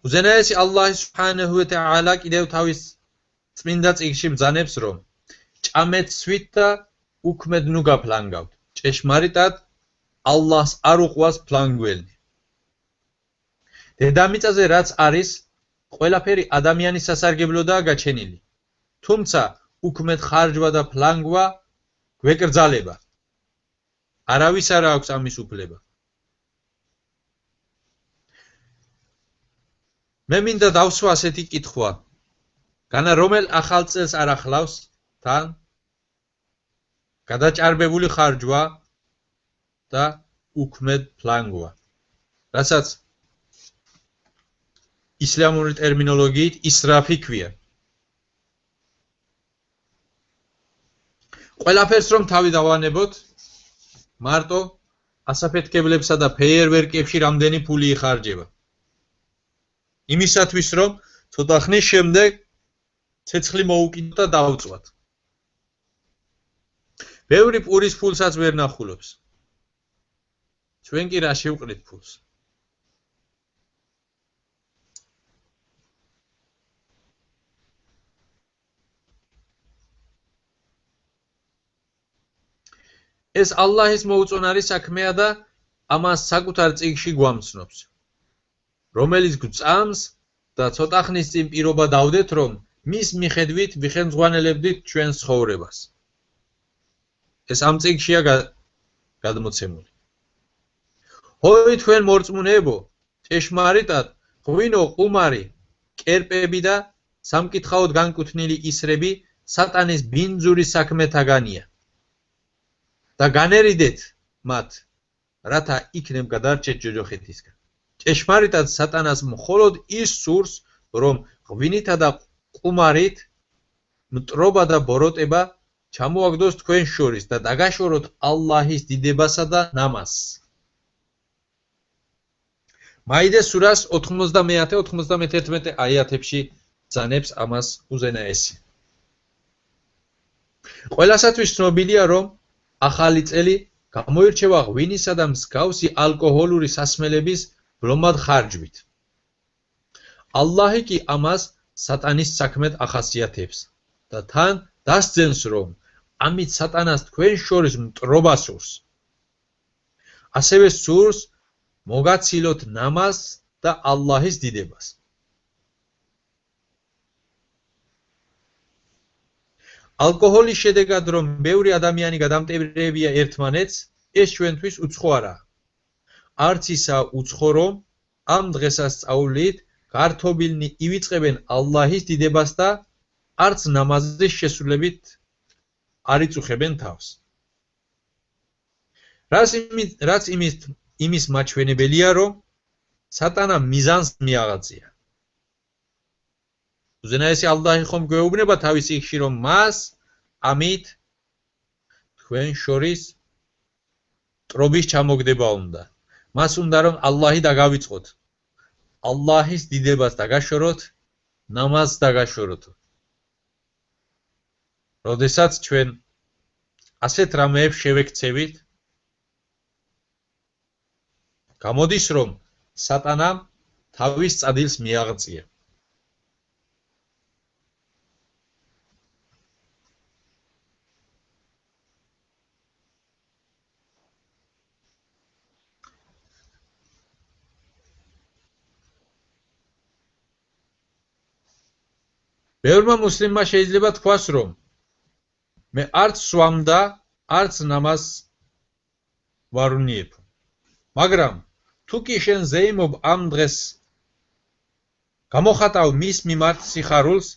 უზენაესი ალლაჰი სუბჰანაჰუ ვა თაალა კიდევ თავის წმინდა წიგნში ბრძანებს, რომ ჭამეთსვით და უქმედ ნუ გაფლანგავთ. ჭეშმარიტად ალლაჰს არ უყვას ფლანგველნი. დედამიწაზე რაც არის, ყველაფერი ადამიანის სასარგებლოდაა გაჩენილი. თუმცა უქმედ ხარჯვა და ფლანგვა გვეკრძალება. არავის არ აქვს ამის უფლება. მე მინდა დავსვა ასეთი კითხვა. განა რომელ ახალ წელს არ ახლავს თან გადაჭარბებული ხარჯვა და უქმედ ფლანგვა, რასაც ისლამური ტერმინოლოგიით ისრაფი ქვია. ყველაფერს რომ თავი დავანებოთ, მარტო ასაფეთქებლებსა და ფეიერვერკებში რამდენი ფული იხარჯება. იმისათვის რომ ცოტა ხნის შემდეგ ცეცხლი მოუკიდოთ და დავწვათ. ბევრი პურის ფულსაც ვერ ნახულობს. ჩვენ კი რა შევყრით ფულს? ეს ალლაჰის მოუწონარი საქმეა და ამას საკუთარ წიგნში გვამცნობს, რომელიც გვწამს და ცოტა ხნის წინ პირობა დავდეთ, რომ მის მიხედვით ვიხელმძღვანელებდით ჩვენს ცხოვრებას. ეს ამ წიგნშია გადმოცემული. ჰოი თქვენ მორწმუნეებო, ჭეშმარიტად ღვინო, ყუმარი, კერპები და სამკითხაოდ განკუთვნილი ისრები სატანის ბინძური საქმეთაგანია. და განერიდეთ მათ, რათა იქნებ გადარჩეთ ჯოჯოხეთისგან. ჭეშმარიტად სატანას მხოლოდ ის სურს, რომ ღვინითა და ყუმარით მტრობა და ბოროტება ჩამოაგდოს თქვენ შორის და დაგაშოროთ ალლაჰის დიდებასა და ნამაზს. მაიდას სურას 90-91 აიათებში ბრძანებს ამას უზენაესი. ყველასათვის ცნობილია, რომ ახალი წელი გამოირჩევა ღვინისა და მსგავსი ალკოჰოლური სასმელების ვლომად ხარჯვით. ალლაჰი კი ამას სატანის საქმედ ახასიათებს და თან დასძენს, რომ ამით სატანას თქვენ შორის მტრობა სურს. ასევე სურს მოგაცილოთ ნამაზს და ალლაჰის დიდებას. ალკოჰოლის შედეგად, რომ ბევრი ადამიანი გადამტებრებია ერთმანეთს, ეს ჩვენთვის უცხო არაა. არც ისაა უცხო, რომ ამ დღესასწაულით გართობილნი ივიწყებენ ალლაჰის დიდებას და არც ნამაზის შესრულებით არ იწუხებენ თავს. რაც იმის მაჩვენებელია, რომ სატანა მიზანს მიაღწია. უზენაესი ალლაჰი ხომ გვეუბნება თავის იქში, რომ მას ამით თქვენ შორის ტრობის ჩამოგდება უნდა. მას უნდა, რომ ალლაჰი დაგავიწყოთ. ალლაჰის დიდებას დაგაშოროთ, ნამაზს დაგაშოროთ. როდესაც ჩვენ ასეთ რამეებს შევექცევით, გამოდის, რომ სატანამ თავის წადილს მიაღწია. ბევრმა მუსლიმმა შეიძლება თქვას, რომ მე არც სვამ და არც ნამაზს ვარ უნიებ. მაგრამ თუ კი შენ ზეიმობ ამ დღეს გამოხატავ მის მიმართ სიხარულს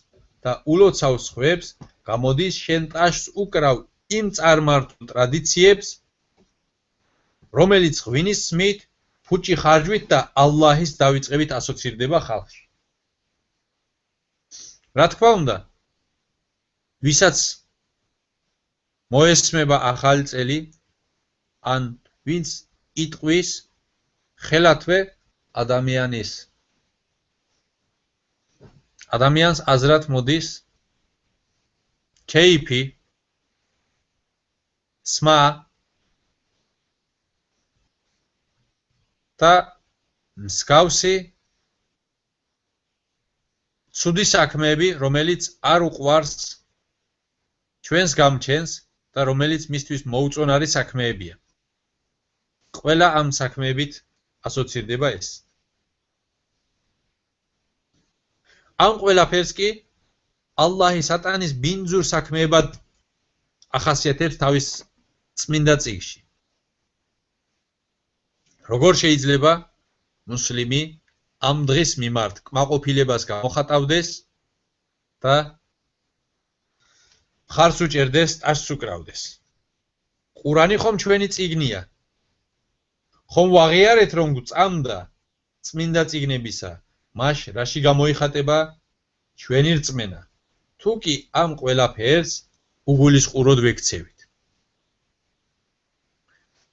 და ულოცავ სხვებს, გამოდის შენ ტაშს უკრავ იმ წარმართულ ტრადიციებს, რომელიც ღვინის სმით, ფუჭი ხარჯვით და ალლაჰის დავიწყებით ასოცირდება ხალხში. რა თქმა უნდა, ვისაც მოესმება ახალი წელი, ან ვინც იტყვის, ხელათვე ადამიანს აზრად მოდის ქეიფი, სმა და მსგავსი ცუდი საქმეები, რომელიც არ უყვარს ჩვენს გამჩენს და რომელიც მისთვის მოუწონარი საქმეებია. ყველა ამ საქმეებით ასოცირდება ეს. ამ ყველაფერს კი ალლაჰი სატანის ბინძურ საქმეებად ახასიათებს თავის წმინდა წიგნში. როგორ შეიძლება მუსლიმი ამ დღის მიმართ კმაყოფილებას გამოხატავდეს და მხარს უჭერდეს, ტაშს უკრავდეს. ყურანი ხომ ჩვენი წიგნია. ხომ ვაღიარეთ, რომ გვწამდა წმინდა წიგნებისა, მაშ რაში გამოიხატება ჩვენი რწმენა. თუ კი ამ ყველაფერს უგულისყუროდ ვექცევით.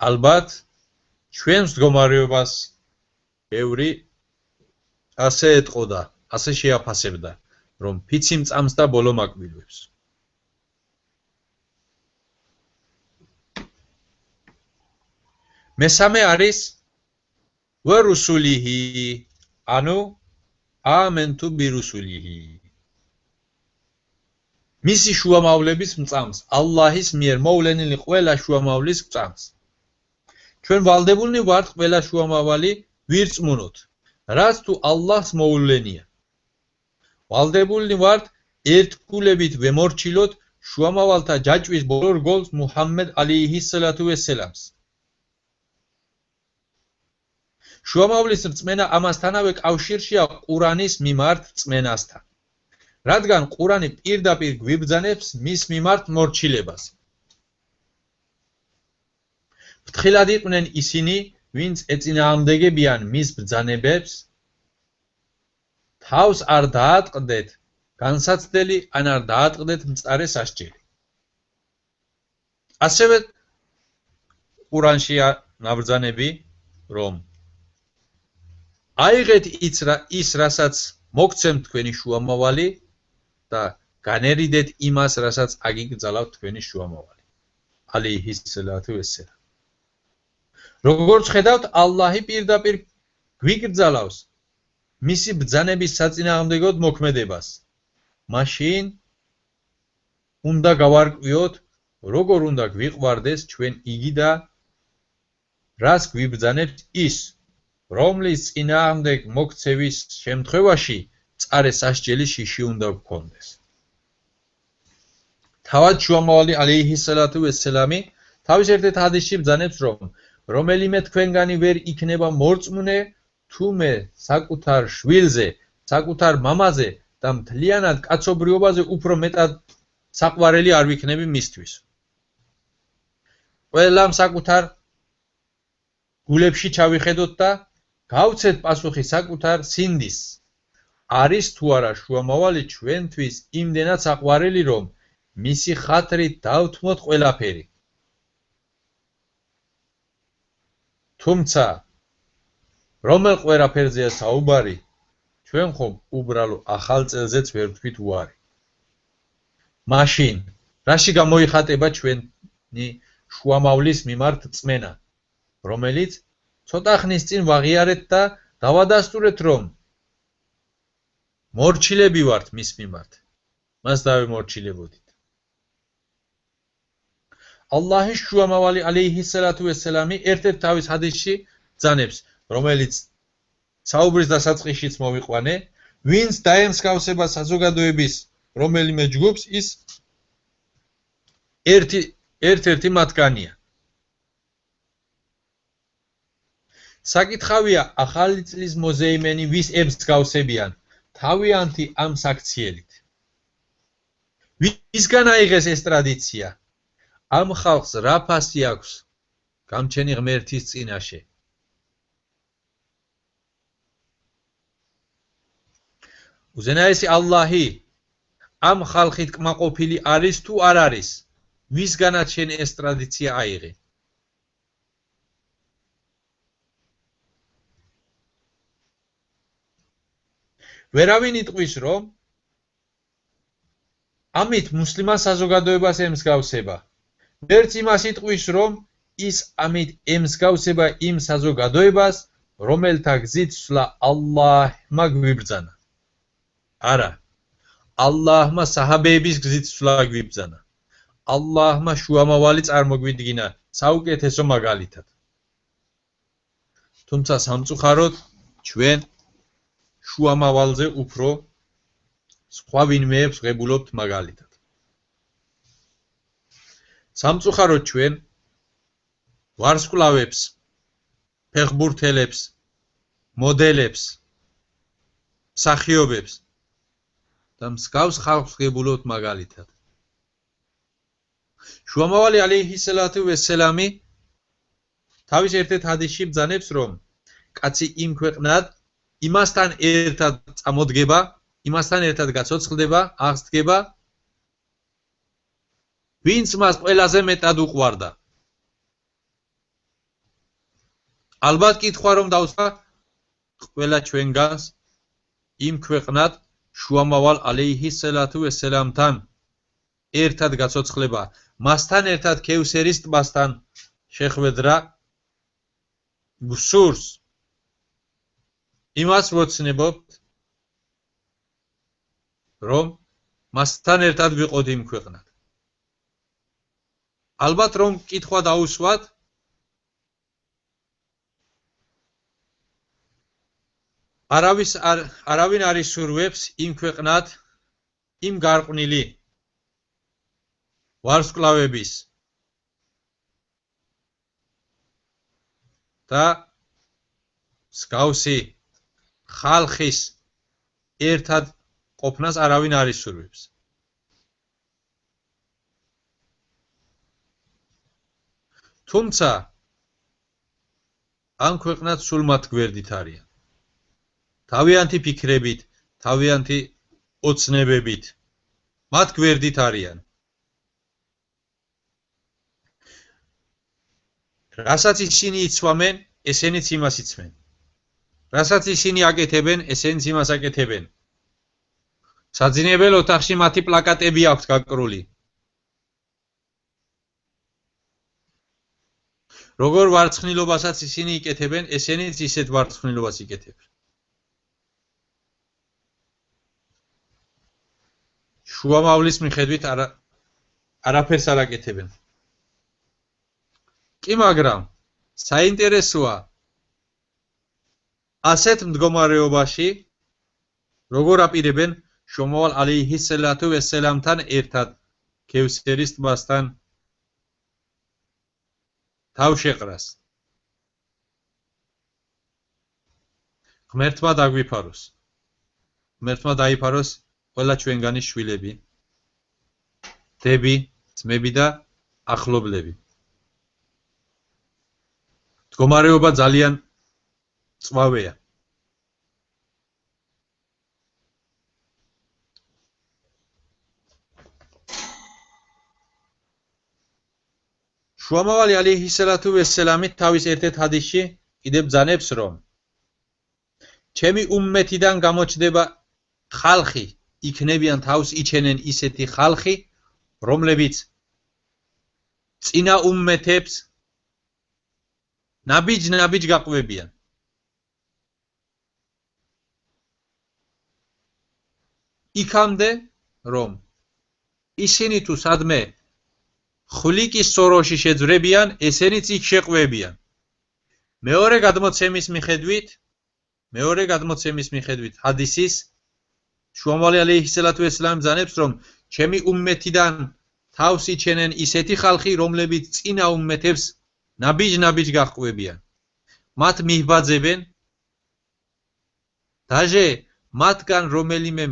ალბათ ჩვენს მდგომარეობას ბევრი ასე ეტყოდა, ასე შეაფასებდა, რომ ფიცი მწამს და ბოლო მაკბილვებს. მესამე არის ვერუსულიჰი, ანუ ამენტუ ბირუსულიჰი. მისი შუამავლების მწამს, ალლაჰის მიერ მოვლენილი ყველა შუამავლის მწამს. ჩვენ ვალდებულნი ვართ ყველა შუამავალი ვირწმუნოთ, რაც თუ ალლაჰს მოუვლენია. ვალდებულნი ვართ ერთგულებით ვემორჩილოთ შუამავალთა ჯაჭვის ბოლო რგოლს მუჰამმედ ალეიჰისალათუ ვესელამს. შუამავლის რწმენა ამასთანავე კავშირშია ყურანის მიმართ რწმენასთან, რადგან ყურანი პირდაპირ გვიბრძანებს მის მიმართ მორჩილებას. ფრთხილად იყვნენ ისინი, ვინც ეწინააღმდეგებიან მის ბრძანებებს, თავს არ დაატყდეთ განსაცდელი, ან არ დაატყდეთ მწარე სასჯელი. ასევე ყურანშია ნაბრძანები, რომ აიღეთ ის, რასაც მოგცემთ თქვენი შუამავალი და განერიდეთ იმას, რასაც აგიკრძალავთ თქვენი შუამავალი. ალეიჰისალათუ ვესელამ. როგორც ხედავთ, ალლაჰი პირდაპირ გვიგრძალავს მისი ბრძანების საწინააღმდეგოდ მოქმედებას. მაშინ უნდა გავარკვიოთ, როგორ უნდა გვიყვარდეს ჩვენ იგი და რას გვიბრძანებს ის, რომლის წინააღმდეგ მოქცევის შემთხვევაში წარე სასჯელი შიში უნდა გქონდეს. თავად შუამავალი ალეიჰისალათუ ვესელამი თავის ერთ-ერთ ჰადისში ბრძანებს, რომ რომელიმე თქვენგანი ვერ იქნება მორწმუნე, თუმე საკუთარ შვილზე, საკუთარ მამაზე და მთლიანად კაცობრიობაზე უფრო მეტად საყვარელი არ ვიქნები მისთვის. ყველამ საკუთარ გულებში ჩავიხედოთ და გავცეთ პასუხი საკუთარ სინდის. არის თუ არა შუამავალი ჩვენთვის იმდენად საყვარელი, რომ მისი ხათრით დავთმოთ ყველაფერი. თუმცა რომელ ყველაფერზეა საუბარი, ჩვენ ხომ უბრალო ახალ წელზეც ვერ ვთქვით უარი. მაშინ რაში გამოიხატება ჩვენი შუამავლის მიმართ წმენა, რომელიც ცოტა ხნის წინ ვაღიარეთ და დავადასტურეთ, რომ მორჩილები ვართ მის მიმართ, მას დავემორჩილებოდით. ალლაჰის შუამავალი ალეიჰისალათუ ვესელამი ერთ-ერთ თავის ჰადისში ბრძანებს, რომელიც საუბრის დასაწყისშიც მოვიყვანე, ვინც დაემსგავსება საზოგადოების რომელიმე ჯგუფს, ის ერთ-ერთი მათგანია. საკითხავია, ახალი წლის მოზეიმენი ვის ემსგავსებიან, თავიანთი ამ საქციელით. ვისგან აიღეს ეს ტრადიცია? ამ ხალხს რა ფასი აქვს გამჩენი ღმერთის წინაშე? უზენაესი ალლაჰი ამ ხალხით კმაყოფილი არის თუ არ არის? ვისგანაც შენ ეს ტრადიცია აიღე? ვერავინ იტყვის, რომ ამით მუსლიმან საზოგადოებას ემსგავსება. ვერც იმას იტყვის, რომ ის ამით ემსგავსება იმ საზოგადოებას, რომელთა გზით სვლა ალლაჰმა გვიბრძანა. არა, ალლაჰმა საჰაბეების გზით სვლა გვიბრძანა. ალლაჰმა შუამავალი წარმოგვიდგინა საუკეთესო მაგალითად. თუმცა სამწუხაროდ ჩვენ შუამავალზე უფრო სხვა ვინმეებს ღებულობთ მაგალითად. სამწუხაროდ ჩვენ ვარსკვლავებს, ფეხბურთელებს, მოდელებს, მსახიობებს და მსგავს ხალხს ღებულობთ მაგალითად. შუამავალი ალეიჰისალათუ ვესელამი თავის ერთ-ერთ ჰადისში ბრძანებს, რომ კაცი იმ ქვეყნად იმასთან ერთად წამოდგება, იმასთან ერთად გაცოცხლდება, აღსდგება, ვინც მას ყველაზე მეტად უყვარდა. ალბათ კითხვა რომ დავსვა, ყველა ჩვენგანს იმ ქვეყნად შუამავალ ალეიჰისალათუ ვესელამთან ერთად გაცოცხლება, მასთან ერთად ქევსერის ტბასთან შეხვედრა გსურს. იმას ვოცნებობთ, რომ მასთან ერთად ვიყოთ იმ ქვეყნად. ალბათ რომ კითხვა დაუსვათ, არავინ არ ისურვებს იმ ქვეყნად იმ გარყვნილი ვარსკვლავების და მსგავსი ხალხის ერთად ყოფნას არავინ არ ისურვებს. თუმცა ამ ქვეყნად სულ მათ გვერდით არიან. თავიანთი ფიქრებით, თავიანთი ოცნებებით მათ გვერდით არიან. რასაც ისინი იცვამენ, ესენიც იმას იცმენ. რასაც ისინი აკეთებენ, ესენიც იმას აკეთებენ. საძინებელ ოთახში მათი პლაკატები აქვთ გაკრული. როგორ ვარცხნილობასაც ისინი იკეთებენ, ესენიც ისეთ ვარცხნილობას იკეთებენ. შუამავლის მიხედვით არაფერს არ აკეთებენ. კი, მაგრამ საინტერესოა ასეთ მდგომარეობაში როგორ აპირებენ შუამავალ ალეიჰისალათუ ვესალამთან ერთად ქევსერის ტბასთან თავშეყრას. ღმერთმა დაგვიფაროს. ღმერთმა დაიფაროს ყველა ჩვენგანი შვილები, დები, ძმები და ახლობლები. მდგომარეობა ძალიან წვავეა. შუამავალი ალეიჰისალათუ ვესალამი თავის ერთ-ერთ ჰადისში კიდევ ბრძანებს, რომ ჩემი უმმეთიდან გამოჩნდება ხალხი, იქნებიან თავს იჩენენ ისეთი ხალხი, რომლებიც წინა უმმეთებს ნაბიჯ გაყვებიან. იქამდე, რომ ისინი თუ სადმე ხვლიკის სოროში შეძვრებიან, ესენიც იქ შეყვებიან. მეორე გადმოცემის მიხედვით ჰადისის შუამავალი ალეიჰისალათუ ვესალამი ბრძანებს, რომ ჩემი უმმეთიდან თავს იჩენენ ისეთი ხალხი, რომლებიც წინა უმმეთებს ნაბიჯ გაყვებიან. მათ მიჰბაძებენ, დაჟე მათგან რომელიმე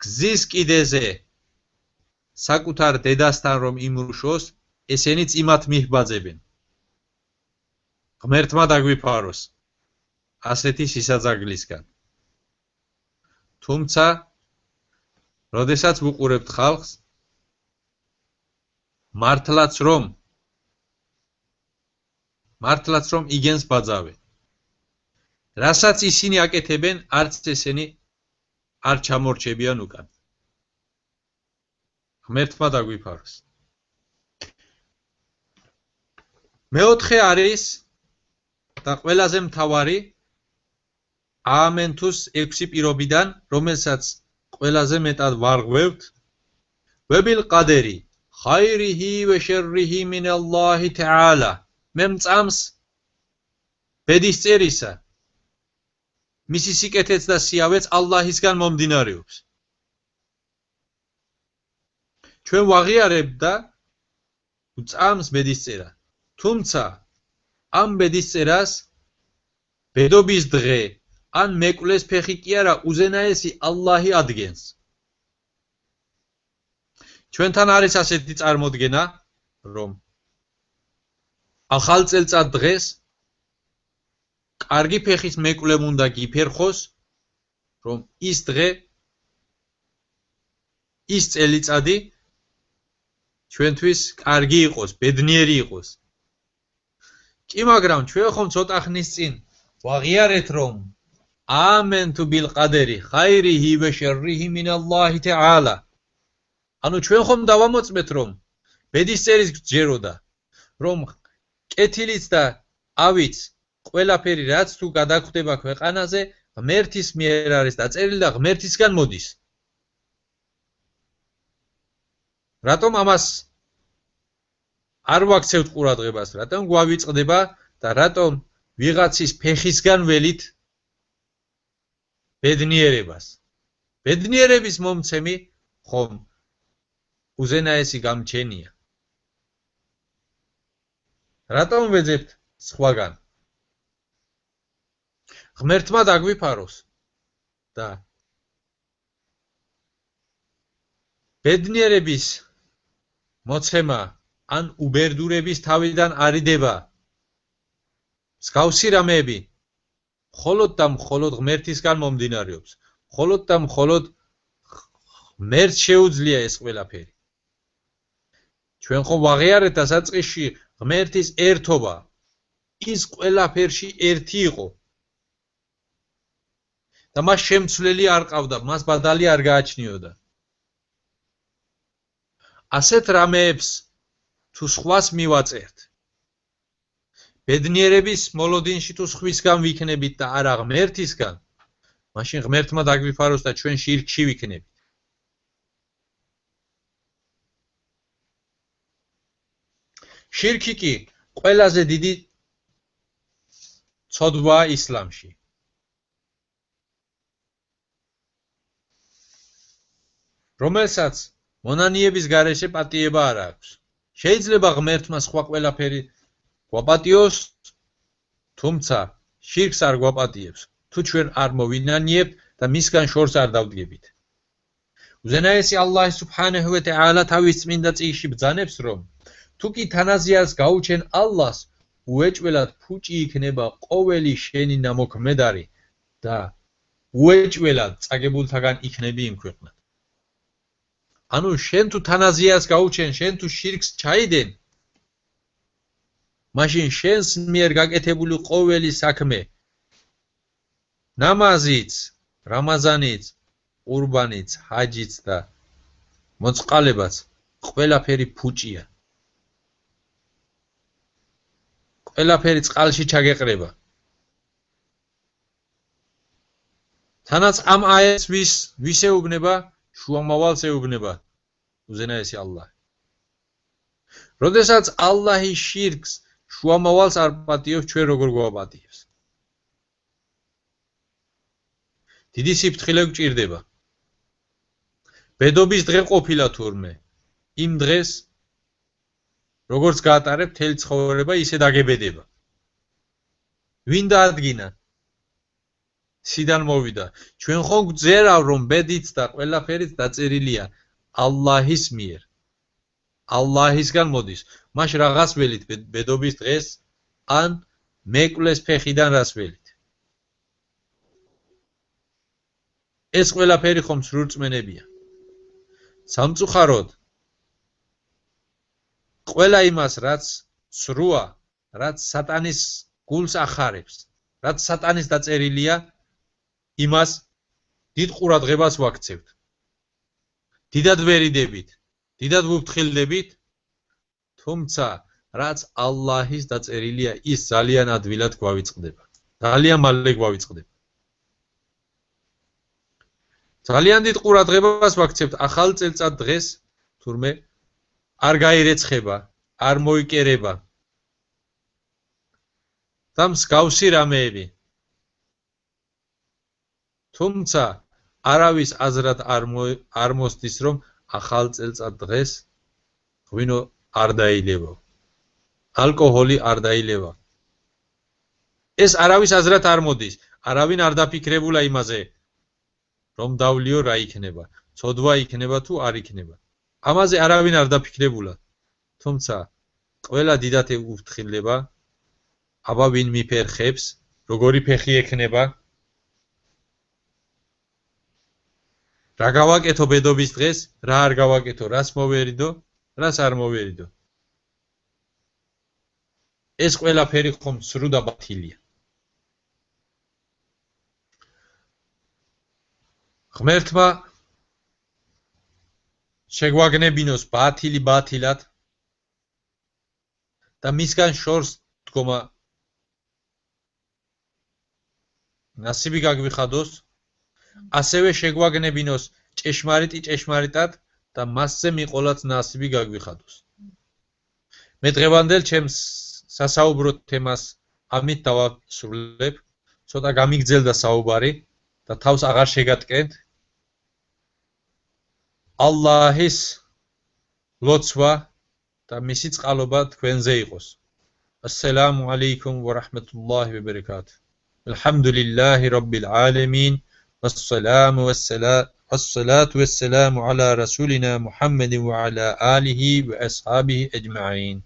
გზის კიდეზე საკუთარ დედასთან რომ იმრუშოს, ესენიც იმათ მიჰბაძებენ. ღმერთმა დაგვიფაროს ასეთი სისაძაგლისგან. თუმცა, როდესაც ვუყურებთ ხალხს, მართლაც რომ იგენს ბაძავე. რასაც ისინი აკეთებენ, არც ესენი არ ჩამორჩებიან უკან. ღმერთმა დაგვიფაროს. მეოთხე არის და ყველაზე მთავარი აამენთუს 6 პირობიდან, რომელსაც ყველაზე მეტად ვარღვევთ, ვებილ ყადერი ხაირიჰი ვე შერრიჰი მინალლაჰი თაალა. მე მწამს ბედისწერისა, მისი სიკეთეც და სიავეც ალლაჰისგან მომდინარეობს. ჩვენ ვაღიარებთ და ვწამს ბედისწერა. თუმცა ამ ბედისწერას ბედობის დღე ან მეკვლეს ფეხი კი არა, უზენაესი ალლაჰი ადგენს. ჩვენთან არის ასეთი წარმოდგენა, რომ ახალ წელწად დღეს კარგი ფეხის მეკვლემ უნდა გიფერხოს, რომ ის დღე, ის წელიწადი ჩვენთვის კარგი იყოს, ბედნიერი იყოს. კი, მაგრამ ჩვენ ხომ ცოტა ხნის წინ ვაღიარეთ, რომ ამენთუ ბილ ყადერი ხაირიჰი ვე შერრიჰი მინალლაჰი თაალა. ანუ ჩვენ ხომ დავამოწმეთ, რომ ბედისწერის გჯეროდა, რომ კეთილიც და ავიც ყველაფერი რაც თუ გადაგხვდება ქვეყანაზე, ღმერთის მიერ არის დაწერილი და ღმერთისგან მოდის. რატომ ამას არ ვაქცევთ ყურადღებას, რატომ გვავიწყდება და რატომ ვიღაცის ფეხისგან ველით ბედნიერებას? ბედნიერების მომცემი ხომ უზენაესი გამჩენია. რატომ ვეძებთ სხვაგან? ღმერთმა დაგვიფაროს და ბედნიერების მოცემა ან უბერდურების თავიდან არიდება მსგავსი რამეები მხოლოდ და მხოლოდ ღმერთისგან მომდინარეობს. მხოლოდ და მხოლოდ ღმერთს შეუძლია ეს ყველაფერი. ჩვენ ხომ ვაღიარეთ დასაწყისში ღმერთის ერთობა, ის ყველაფერში ერთი იყო და მას შემცვლელი არ ყავდა, მას ბადალი არ გააჩნიოდა. ასეთ რამეებს თუ სხვას მივაწერთ, ბედნიერების მოლოდინში თუ სხვისგან ვიქნებით და არა ღმერთისგან, მაშინ ღმერთმა დაგვიფაროს და ჩვენ შირკში ვიქნებით. შირკი კი ყველაზე დიდი ცოდვაა ისლამში. რომელსაც მონანიების გარეშე პატიება არ აქვს. შეიძლება ღმერთმა სხვა ყველაფერი გვაპატიოს, თუმცა შირკს არ გვაპატიებს, თუ ჩვენ არ მოვინანიებთ და მისგან შორს არ დავდგებით. უზენაესი ალლაჰი სუბჰანაჰუ ვა თაალა თავის წმინდა წიგნში ბრძანებს, რომ თუ კი თანაზიას გაუჩენ ალლას, უეჭველად ფუჭი იქნება ყოველი შენი ნამოქმედარი და უეჭველად წაგებულთაგან იქნები იმ ქვეყნად. ანუ შენ თუ თანაზიას გაუჩენ, შენ თუ შირკს ჩაიდენ, მაშინ შენს მიერ გაკეთებული ყოველი საქმე, ნამაზიც, რამაზანიც, ყურბანიც, ჰაჯიც და მოწყალებაც ყველაფერი ფუჭია. ყველაფერი წყალში ჩაგეყრება. თანაც ამ აიეთს ვის ეუბნება? შუამავალს ეუბნება უზენაესი ალლაჰი. როდესაც ალლაჰი შირკს შუამავალს არ პატიობს, ჩვენ როგორ გვაპატიებს? დიდი სიფრთხილე გვჭირდება. ბედობის დღე ყოფილა თურმე, იმ დღეს როგორც გაატარებ მთელი ცხოვრება, ისე დაგებედება. ვინ დაადგინა? სიდან მოვიდა. ჩვენ ხომ გვძერავ, რომ ბედით და ყველაფერით დაწერილია ალლაჰის მიერ. ალლაჰისგან მოდის. მაშ რაღაც ველით ბედობის დღეს, ან მეკვლეს ფეხიდან რას ველით. ეს ყველაფერი ხომ სრულწმენებია. სამწუხაროდ ყველა იმას, რაც სრუა, რაც სატანის გულს ახარებს, რაც სატანის დაწერილია, იმას დიდ ყურადღებას ვაქცევთ. დიდად ვერიდებით, დიდად ვუფრთხილდებით, თუმცა რაც ალლაჰის დაწერილია, ის ძალიან ადვილად გვავიწყდება. ძალიან მალე გვავიწყდება. ძალიან დიდ ყურადღებას ვაქცევთ ახალ წელწად დღეს, თურმე არ გაირეცხება, არ მოიკერება. და მსგავსი რამეები. თუმცა არავის აზრად არ მოსდის, რომ ახალ წელწად დღეს ღვინო არ დაილევა. ალკოჰოლი არ დაილევა. ეს არავის აზრად არ მოდის. არავინ არ დაფიქრებულა იმაზე, რომ დავლიო რა იქნება, ცოდვა იქნება თუ არ იქნება. ამაზე არავინ არ დაფიქრებულა. თუმცა ყველა დიდად ევფრთხილდება, აბა ვინ მიფერხებს, როგორი ფეხი ექნება, რა გავაკეთო ბედობის დღეს, რა არ გავაკეთო, რას მოვერიდო, რას არ მოვერიდო. ეს ყველაფერი ხომ სრუ და ბათილია. ღმერთმა შეგვაგნებინოს ბათილი ბათილად და მისგან შორს დგომა ნასიბი გაგვიხადოს, ასევე შეგვაგნებინოს ჭეშმარიტი ჭეშმარიტად და მასზე მიყოლაც ნასიბი გაგვიხადოს. მე დღევანდელ ჩემს სასაუბრო თემას ამით დავასრულებ, ცოტა გამიგძელდა საუბარი და თავს აღარ შეგატკენთ. ალლაჰის ლოცვა და მისი წყალობა თქვენზე იყოს. ასსალამუ ალეიკუმ ვა რაჰმათულლაჰი ვა ბარაკატუჰ. ალჰამდულილლაჰი რაბბილ ალამინ. والصلاة والسلام على رسولنا محمد وعلى آله وأصحابه أجمعين.